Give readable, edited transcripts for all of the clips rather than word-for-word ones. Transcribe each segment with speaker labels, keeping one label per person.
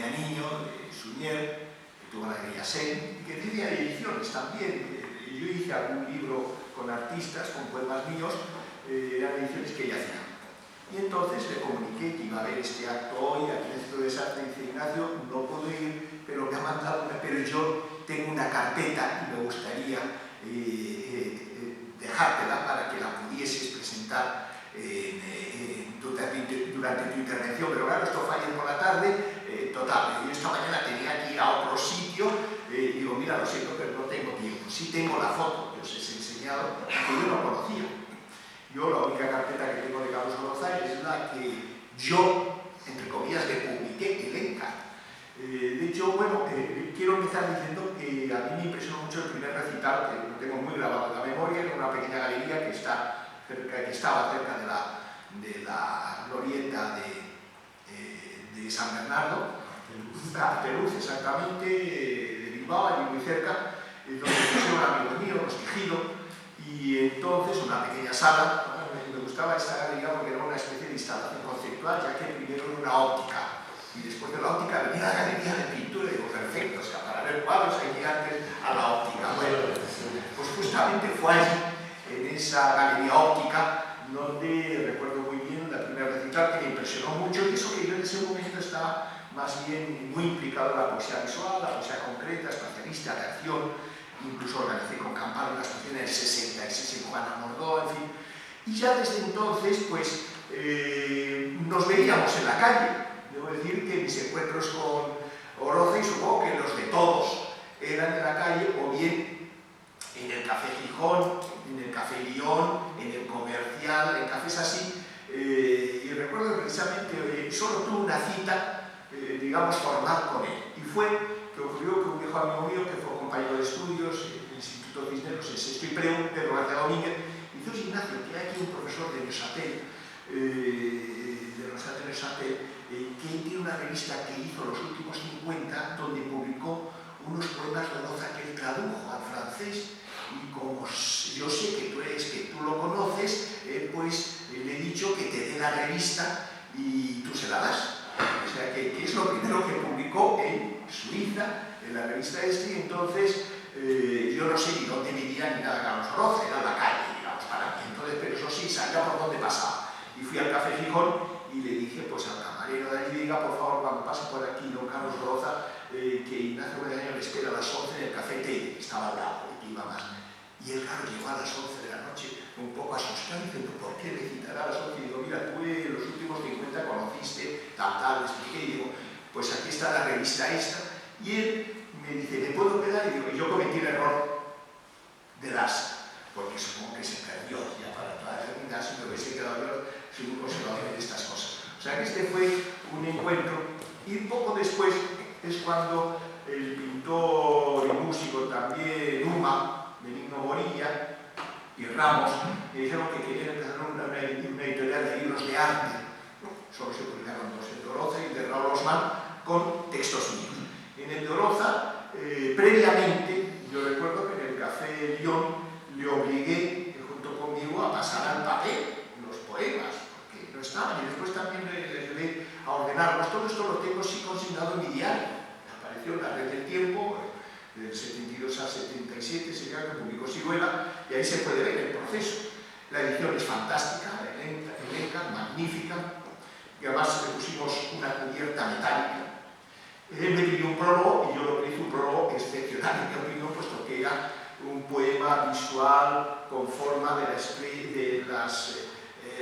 Speaker 1: tenía niño, de Suñer, que tuvo la galería Sen, que tenía ediciones también. Yo hice algún libro con artistas, con poemas míos, eran ediciones que ella hacía. Y entonces le comuniqué que iba a haber este acto hoy aquí en el Centro de Arte. Dice: Ignacio, no puedo ir, pero me ha mandado una, pero yo tengo una carpeta y me gustaría dejártela para que la pudieses presentar durante tu intervención. Pero claro, esto fue ayer por la tarde, total. Yo esta mañana tenía que ir a otro sitio, digo: mira, lo siento, pero no tengo tiempo. Sí tengo la foto que os he enseñado, que yo no conocía. Yo la única carpeta que tengo de Carlos Oroza es la que yo, entre comillas, le publiqué, el ENCA. De hecho, bueno, quiero empezar diciendo que a mí me impresionó mucho el primer recital, que lo tengo muy grabado en la memoria, en una pequeña galería que estaba cerca de la glorieta de San Bernardo, de Luz, exactamente, de Bilbao, allí muy cerca, donde pusieron amigos míos, los Quejido. Y entonces una pequeña sala. Me gustaba esta galería porque era una especie de instalación conceptual, ya que primero era una óptica y después de la óptica venía la galería de pintura. Y digo: perfecto, o sea, para ver cuadros hay que ir antes a la óptica. Bueno, pues justamente fue allí, en esa galería óptica, donde recuerdo muy bien la primera recital, que me impresionó mucho, y eso que yo en ese momento estaba más bien muy implicado en la poesía visual, la poesía concreta, espacialista, de acción. Incluso organicé con Camparo una estación en el 66 en Juana Mordó, en fin. Y ya desde entonces, pues, nos veíamos en la calle. Debo decir que mis encuentros con Oroza, y supongo que los de todos, eran en la calle, o bien en el Café Gijón, en el Café Lyon, en el Comercial, en cafés así. Y recuerdo que precisamente solo tuve una cita, digamos, formal con él. Y fue que ocurrió que un viejo amigo mío, que fue compañero de estudios en el Instituto Cisneros, en Sexto y Preu, Pedro García Domínguez, dice: oye, Ignacio, que hay aquí un profesor de Neuchâtel, que tiene una revista que hizo los últimos 50, donde publicó unos poemas de Oroza que él tradujo al francés. Y como yo sé que tú lo conoces, pues le he dicho que te dé la revista y tú se la das. O sea, que es lo primero que publicó en Suiza, en la revista y entonces yo no sé ni dónde vivía ni nada Carlos Oroza, era la calle, digamos, para mí. Entonces, pero eso sí, sabía por dónde pasaba. Y fui al Café Gijón y le dije, pues, al camarero de allí: diga, por favor, cuando pase por aquí don Carlos Oroza, que Ignacio Bedaño le espera a las 11 en el Café Telle, que estaba al lado, que iba más. Y él, claro, llegó a las 11 de la noche, un poco asustado, diciendo: ¿por qué le citará a las 11? Y digo: mira, tú en los últimos 50 conociste, tal, le expliqué, y digo: pues aquí está la revista esta. Y él me dice: ¿me puedo quedar? Y digo: yo cometí el error de las, porque supongo que se perdió ya para toda la eternidad, si me hubiese quedado yo sin un conservador de estas cosas. O sea que este fue un encuentro, y poco después es cuando el pintor y músico también, Uma, Benigno Morilla y Ramos, me dijeron que querían empezar una editorial de libros de arte. Solo se publicaron dos, el de Oroza y el de Raúl Osman, con textos míos. En el de Oroza, previamente, yo recuerdo que en el Café Lyon le obligué, junto conmigo, a pasar al papel los poemas, porque no estaban, y después también le ayudé a ordenarlos. Todo esto lo tengo sí consignado en mi diario. Apareció en la Red del Tiempo, del 72 al 77, sería que publicó Siruela, y ahí se puede ver el proceso. La edición es fantástica, elenca, magnífica, y además le pusimos una cubierta metálica. Él me pidió un prólogo, y yo lo que hice un prólogo excepcional, en mi opinión, puesto que era un poema visual con forma de las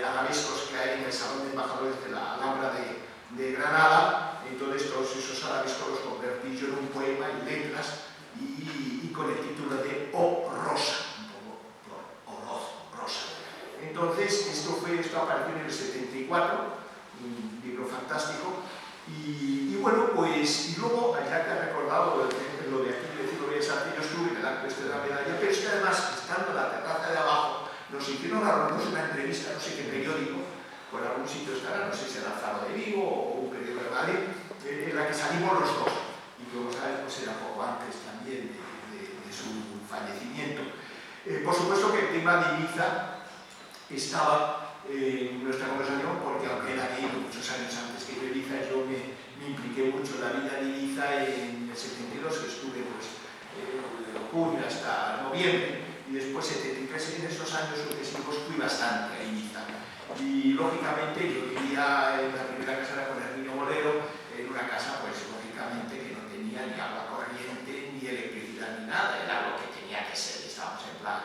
Speaker 1: arabescos que hay en el Salón de Embajadores de la Alhambra de Granada. Entonces todos esos arabescos los convertí yo en un poema y letras, y con el título de O Rosa, un poco por Rosa. Entonces esto apareció en el 74, un libro fantástico, y bueno, pues, y luego, ya que ha recordado lo de aquí de Ciro Bellas Artes, yo estuve en el acto de la medalla, pero es que además, estando en la terraza de abajo, nos hicieron a los dos una entrevista, no sé qué periódico, por algún sitio estará, no sé si era el Faro de Vigo o un periódico de Madrid, en la que salimos los dos, y como sabes, pues era poco antes también de su fallecimiento. Por supuesto que el tema de Ibiza estaba en nuestra conversación, porque aunque él había ido muchos años antes que yo Ibiza, yo me impliqué mucho en la vida de vivía en el 72, que estuve pues, de junio hasta noviembre, y después 73, en esos años sucesivos fui bastante a Ibiza. Y lógicamente yo vivía en la primera casa era con el niño Bolero, en una casa pues lógicamente que no tenía ni agua corriente, ni electricidad, ni nada, era lo que tenía que ser. Estábamos en plan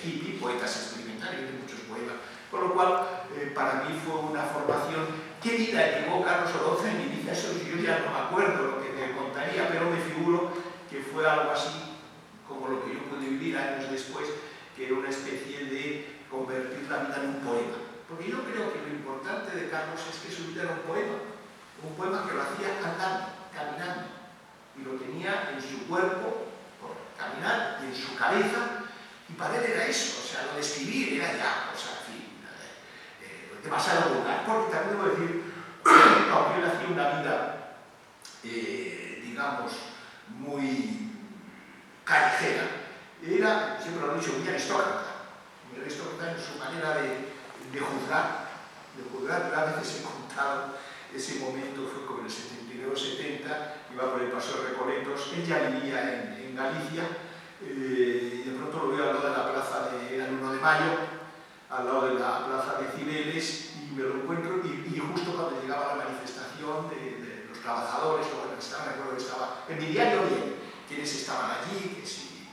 Speaker 1: hippie, poetas experimentales, de muchos poemas. Con lo cual, para mí fue una formación. ¿Qué vida llevó Carlos Oroza en Ibiza? Eso yo ya no me acuerdo lo que te contaría, pero me figuro que fue algo así como lo que yo pude vivir años después, que era una especie de convertir la vida en un poema. Porque yo creo que lo importante de Carlos es que su vida era un poema que lo hacía andando, caminando, y lo tenía en su cuerpo, por caminar, y en su cabeza, y para él era eso, o sea, lo de escribir era ya, o sea, en fin, demasiado vulgar, porque también debo decir, aunque él hacía una vida, digamos, muy callejera, era, siempre lo he dicho, muy aristócrata en su manera de juzgar. A veces he contado ese momento, fue como en el 72-70, iba por el Paseo de Recoletos, él ya vivía en Galicia, y de pronto lo veo al lado de la plaza, era el 1 de mayo, al lado de la plaza de Cibeles, y me lo encuentro, y justo cuando llegaba la manifestación de los trabajadores, o bueno, recuerdo que estaba en mi diario bien, quienes estaban allí, que si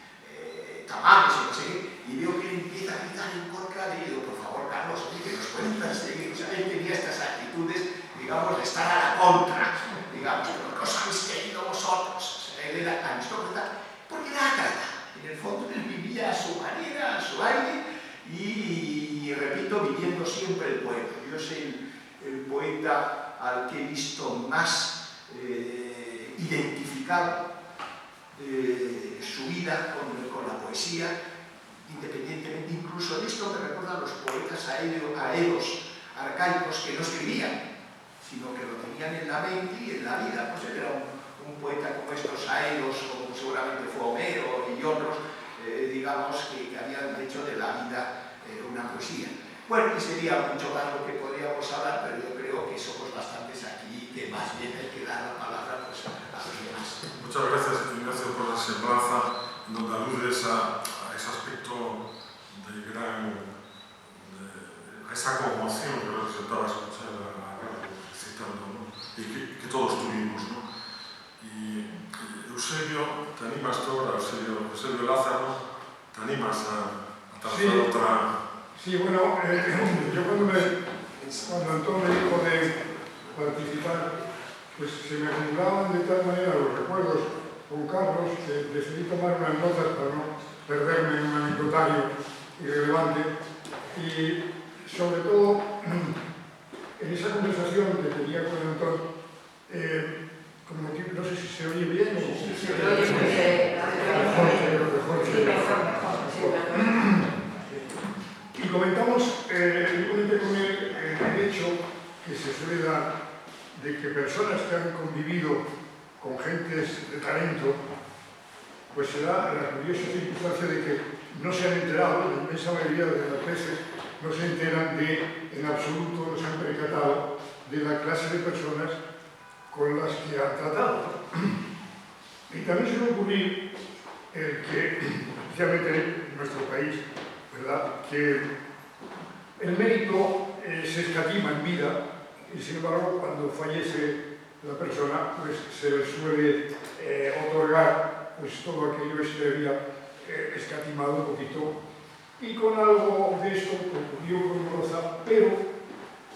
Speaker 1: Tamames y no sé qué, y veo que él empieza a gritar en contra de ello. Por favor, Carlos, que nos pueden perseguir. O sea, él tenía estas actitudes, digamos, de estar a la contra, digamos, pero ¿qué os habéis querido vosotros? O sea, él era aristócrata, porque era ácrata. En el fondo, él vivía a su manera, a su aire, y repito, viviendo siempre el poema. Yo soy el poeta al que he visto más identificado su vida con la poesía, independientemente, incluso de esto me recuerda a los poetas aedos, arcaicos, que no escribían, sino que lo tenían en la mente y en la vida. Pues él era un poeta como estos aedos, como seguramente fue Homero y otros, digamos, que habían hecho de la vida una poesía. Bueno, y sería mucho más lo que podríamos hablar, pero yo creo que somos bastantes aquí, que más bien hay que dar la palabra pues, a los demás.
Speaker 2: Muchas gracias, Ignacio, por la semblanza, donde aludes a ese aspecto de a esa conmoción que representaba escuchar a Carlos citando, ¿no? Y que todos tuvimos, ¿no? Y Eusebio, ¿te animas tú ahora, Eusebio Lázaro? ¿Te animas a trazar otra?
Speaker 3: Sí, bueno, yo cuando Antón me dijo de participar, pues se me acumulaban de tal manera los recuerdos con Carlos que decidí tomar unas notas para no perderme en un anecdotario irrelevante, y sobre todo en esa conversación que tenía con Antón, como que no sé si se oye bien o...
Speaker 4: Sí, se oye mejor.
Speaker 3: Y comentamos, yo comenté con él el hecho que se suele dar de que personas que han convivido con gentes de talento, pues se da la curiosa circunstancia de que no se han enterado, la inmensa mayoría de las veces no se enteran en absoluto, no se han percatado de la clase de personas con las que han tratado. Y también suele ocurrir que, especialmente en nuestro país, ¿verdad?, que el mérito se escatima en vida, y sin embargo cuando fallece la persona pues se le suele otorgar pues todo aquello que se había escatimado un poquito, y con algo de esto ocurrió con Oroza, pero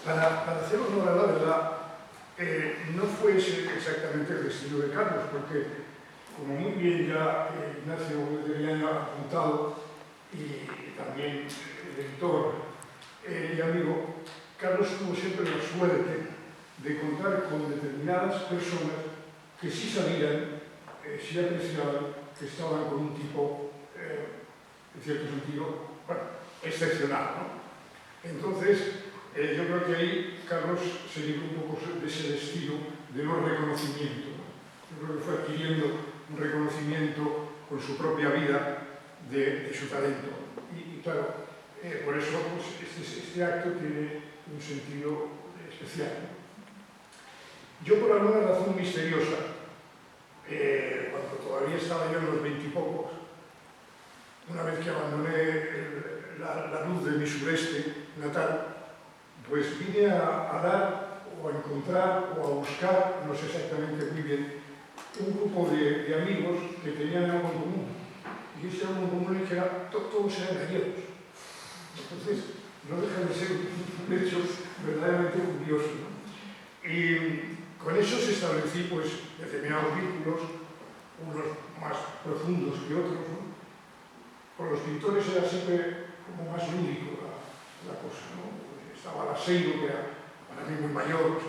Speaker 3: para hacer honor a la verdad no fue ese exactamente el destino de Carlos, porque como muy bien ya Ignacio Medellín ha apuntado, y también el editor y amigo, Carlos tuvo siempre la suerte de contar con determinadas personas que sí sabían, sí apreciaban, que estaban con un tipo, en cierto sentido, bueno, excepcional, ¿no? Entonces, yo creo que ahí Carlos se libró un poco de ese destino de no reconocimiento, ¿no? Yo creo que fue adquiriendo un reconocimiento con su propia vida de su talento. Y claro, por eso pues, este acto tiene un sentido especial. Yo, por alguna razón misteriosa, cuando todavía estaba yo en los 20 y pocos, una vez que abandoné la luz de mi sureste natal, pues vine a dar o a encontrar o a buscar, no sé exactamente muy bien, un grupo de amigos que tenían algo en común. Y ese algo en común es que todos eran gallegos. Entonces, no deja de ser un hecho verdaderamente curioso, ¿no? Y con eso se establecí pues, determinados vínculos, unos más profundos que otros, ¿no? Con los pintores era siempre como más lúdico la cosa, ¿no? Estaba Laseiro, que era para mí muy mayor,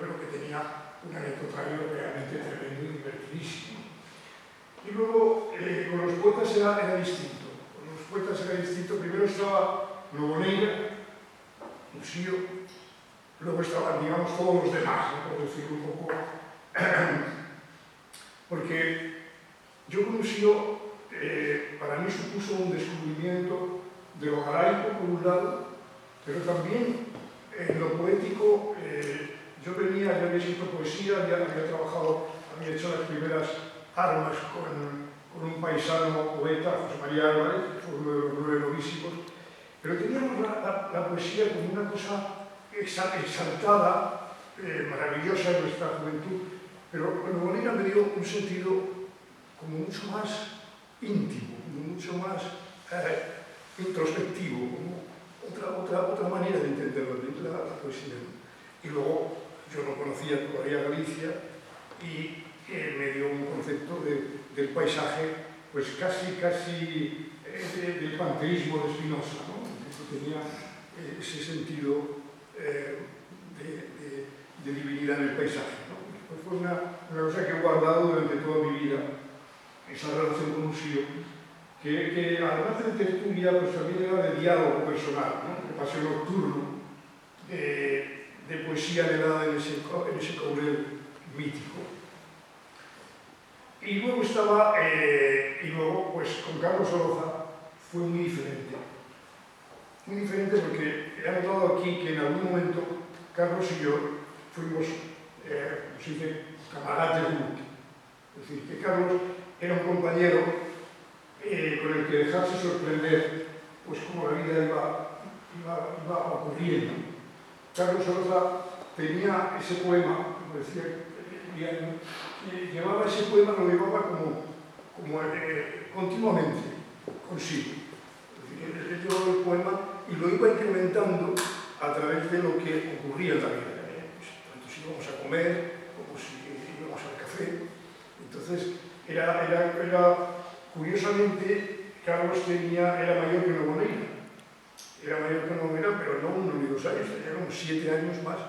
Speaker 3: pero que tenía un anecdotario realmente tremendo y divertidísimo. Y luego, con los poetas era distinto. Con los poetas era distinto. Primero estaba Noboneira, Muxío, luego estaban, digamos, todos los demás, ¿no? Por decirlo un poco. Porque yo con Muxío, para mí supuso un descubrimiento de lo galaico, por un lado, pero también en lo poético. Yo venía, ya había escrito poesía, ya había trabajado, había hecho las primeras armas con un paisano poeta, José María Álvarez, que fue uno de los 9 novísimos, pero teníamos la poesía como una cosa exaltada, maravillosa en nuestra juventud, pero Noboneira me dio un sentido como mucho más íntimo, como mucho más introspectivo, como otra manera de entender la poesía. Y luego yo no conocía todavía Galicia y me dio un concepto del paisaje pues casi del panteísmo de Spinoza, ¿no? Que tenía ese sentido de divinidad en el paisaje, ¿no? Pues fue una cosa que he guardado durante toda mi vida, esa relación con Muxío, que además de tertulia, pues también era de diálogo personal, ¿no? De paseo nocturno, de poesía velada en ese caurel mítico. Y luego pues con Carlos Oroza fue muy diferente. Muy diferente porque he notado aquí que en algún momento Carlos y yo fuimos, como se dice, camaradas de grupo. Es decir, que Carlos era un compañero con el que dejarse sorprender, pues como la vida iba ocurriendo. Carlos Oroza tenía ese poema, como decía Diario, llevaba ese poema, lo llevaba como continuamente consigo. Es decir, él llevaba el poema y lo iba incrementando a través de lo que ocurría en la vida. Tanto si íbamos a comer, como si íbamos al café. Entonces, curiosamente, Carlos era mayor que Noboneira. Era mayor que Noboneira, pero no 1 ni 2 años, tenía como 7 años más.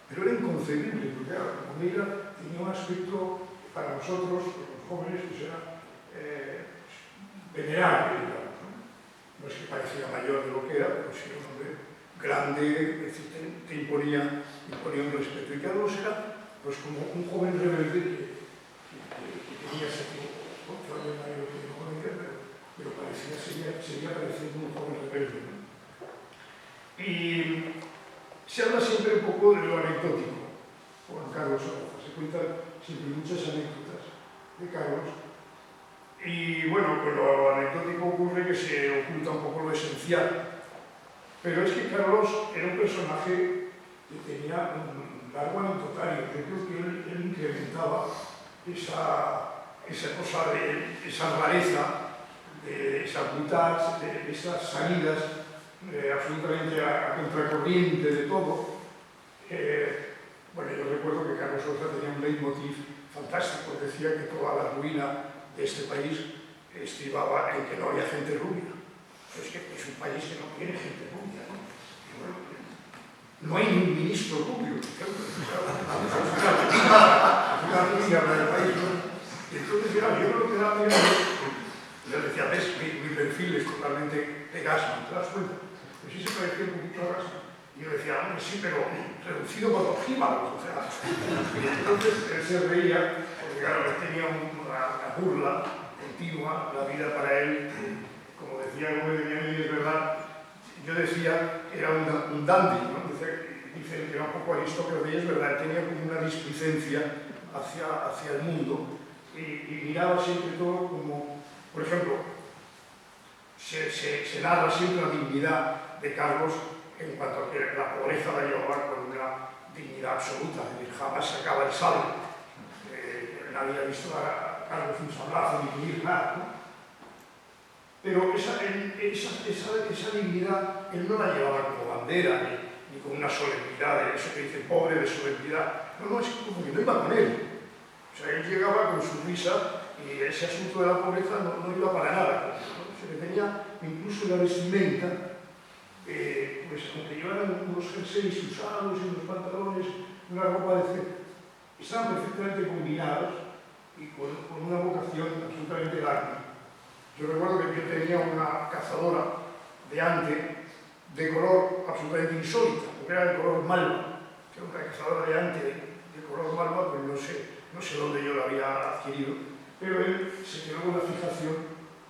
Speaker 3: Pero era inconcebible, porque Noboneira tenía un aspecto para nosotros, los jóvenes, pues era venerable, digamos, ¿no? No es que pareciera mayor de lo que era, pero sí era un hombre grande, es decir, te imponía un respeto. Y Carlos era pues como un joven rebelde que tenía 8 años mayor que Noboneira, pero seguía pareciendo un joven rebelde, ¿no? Y se habla siempre un poco de lo anecdótico con Carlos Oroza. Se cuentan siempre muchas anécdotas de Carlos. Y bueno, con lo anecdótico ocurre que se oculta un poco lo esencial. Pero es que Carlos era un personaje que tenía un largo anecdotario. Yo creo que él incrementaba esa cosa esa rareza, de esas mitades, de esas salidas absolutamente a contracorriente de todo. Bueno, yo recuerdo que Carlos Oroza tenía un leitmotiv fantástico, decía que toda la ruina de este país estribaba en que no había gente rubia. Es que es un país que no tiene gente rubia, ¿no? Y bueno, no hay ni un ministro rubio, por ejemplo. Una rubia para el país, ¿no? Y entonces yo lo que daba miedo, le decía, ves, mi perfil es totalmente de Gassman, ¿te das cuenta? Pues sí se parecía un poquito a Gassman. Y yo decía, hombre, sí, pero reducido por los jíbaros, o sea. Y entonces él se reía, porque claro, él tenía una burla continua, la vida para él, como decía Gómez de Vianney, es verdad, yo decía que era un dandy, ¿no? Dice que era un poco aristócrata, y es verdad, él tenía como una displicencia hacia el mundo, y miraba siempre todo como, por ejemplo, se narra siempre la dignidad de Carlos en cuanto a que la pobreza la llevaba con una dignidad absoluta, es decir, jamás sacaba el sable. Nadie ha visto a Carlos un sablazo ni pedir nada, ¿no? Pero esa dignidad él no la llevaba como bandera ni con una solemnidad, eso que dice pobre de solemnidad. No, es como que no iba con él. O sea, él llegaba con su risa y ese asunto de la pobreza no iba para nada. Se le tenía incluso la vestimenta, pues aunque llevaran unos jerseys usados y unos pantalones, una ropa de cera, estaban perfectamente combinados y con una vocación absolutamente larga. Yo recuerdo que yo tenía una cazadora de ante de color absolutamente insólita, porque era de color malva. Era una cazadora de ante de color malva, pues no sé dónde yo la había adquirido, pero él se quedó con la fijación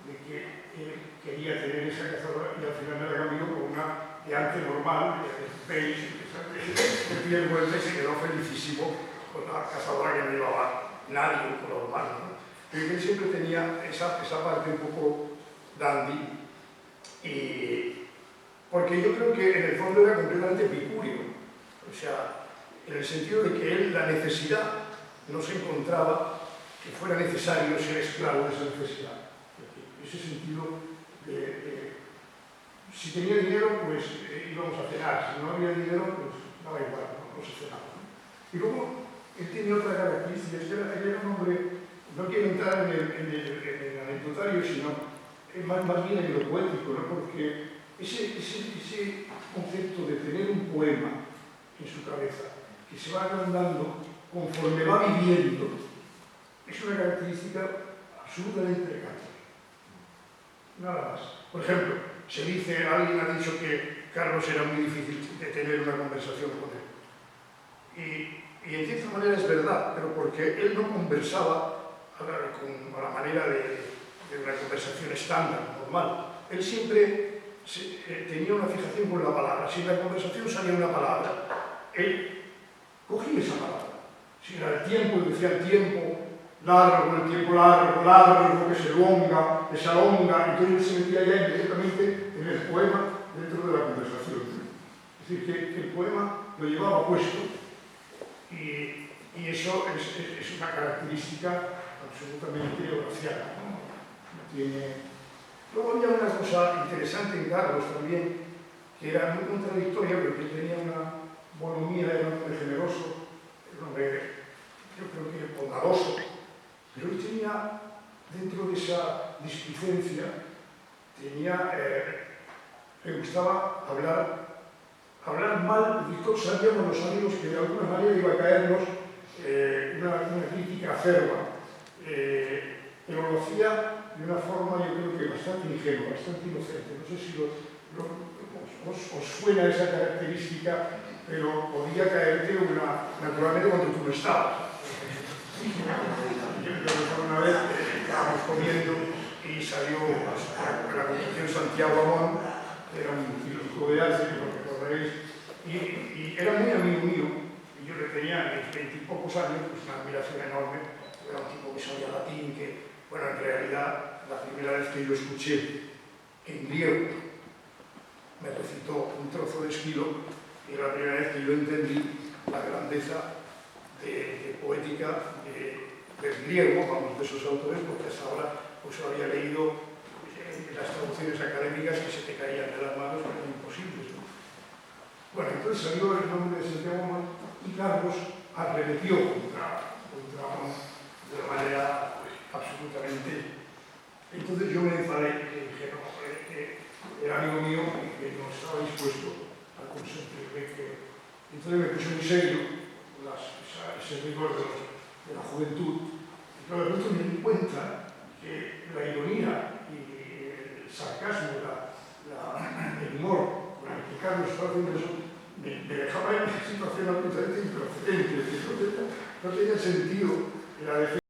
Speaker 3: de que él quería tener esa cazadora y al final me la cambió con una de ante normal, de beige, de piel vuelta, y se quedó felicísimo con la cazadora que no llevaba nadie un color malo, ¿no? Pero él siempre tenía esa parte un poco dandy, porque yo creo que en el fondo era completamente epicúreo, o sea, en el sentido de que él la necesidad no se encontraba que fuera necesario ser esclavo de esa necesidad. Ese sentido si tenía dinero, pues íbamos a cenar, si no había dinero, pues daba igual, no se cenaba, ¿no? Y luego él tenía otra característica, es que él era un hombre, no quiero entrar en el anecdotario, sino más bien en lo poético, ¿no? Porque ese concepto de tener un poema en su cabeza, que se va agrandando conforme va viviendo, es una característica absolutamente de Carlos. Nada más. Por ejemplo, alguien ha dicho que Carlos era muy difícil de tener una conversación con él. Y en cierta manera es verdad, pero porque él no conversaba a la manera de una conversación estándar, normal. Él siempre tenía una fijación con la palabra. Si en la conversación salía una palabra, él cogía esa palabra. Si era el tiempo, él decía el tiempo largo, el tiempo largo, largo, que se elonga, que se alonga, entonces él se metía ya inmediatamente en el poema dentro de la conversación. Es decir, que el poema lo llevaba puesto y eso es una característica absolutamente horaciana, ¿no? Luego había una cosa interesante en Carlos también, que era muy contradictoria, porque él tenía una bonomía, era un hombre generoso, un hombre, yo creo que bondadoso, pero él tenía, dentro de esa displicencia, le gustaba hablar mal, y todos sabíamos los amigos que de alguna manera iba a caernos una crítica acerba, pero lo hacía de una forma, yo creo que bastante ingenua, bastante inocente. No sé si os suena esa característica, pero podía caerte naturalmente cuando tú no estabas. Yo recuerdo una vez que estábamos comiendo y salió la Concepción Santiago Amón, era un filósofo de arte, lo recordaréis, y era muy amigo mío, y yo le tenía en 20 y pocos años, pues una admiración enorme. Era un tipo que sabía latín, que, bueno, en realidad, la primera vez que yo escuché en griego, me recitó un trozo de Esquilo, y era la primera vez que yo entendí la grandeza de poética del griego, vamos, de esos autores, porque hasta ahora pues lo había leído en las traducciones académicas que se te caían de las manos, que eran imposibles, ¿no? Bueno, entonces salió el nombre de Santiago Amón y Carlos arremetió contra Amón de una manera absolutamente. Entonces yo me enfadé y dije, no, que era amigo mío y que no estaba dispuesto a consentirme que... Entonces me puse muy serio, ese rigor de la juventud, y claro, de pronto me di cuenta que la ironía y el sarcasmo, el humor con el que Carlos estaba haciendo eso, me dejaba en una situación absolutamente improcedente, no tenía sentido la defensa.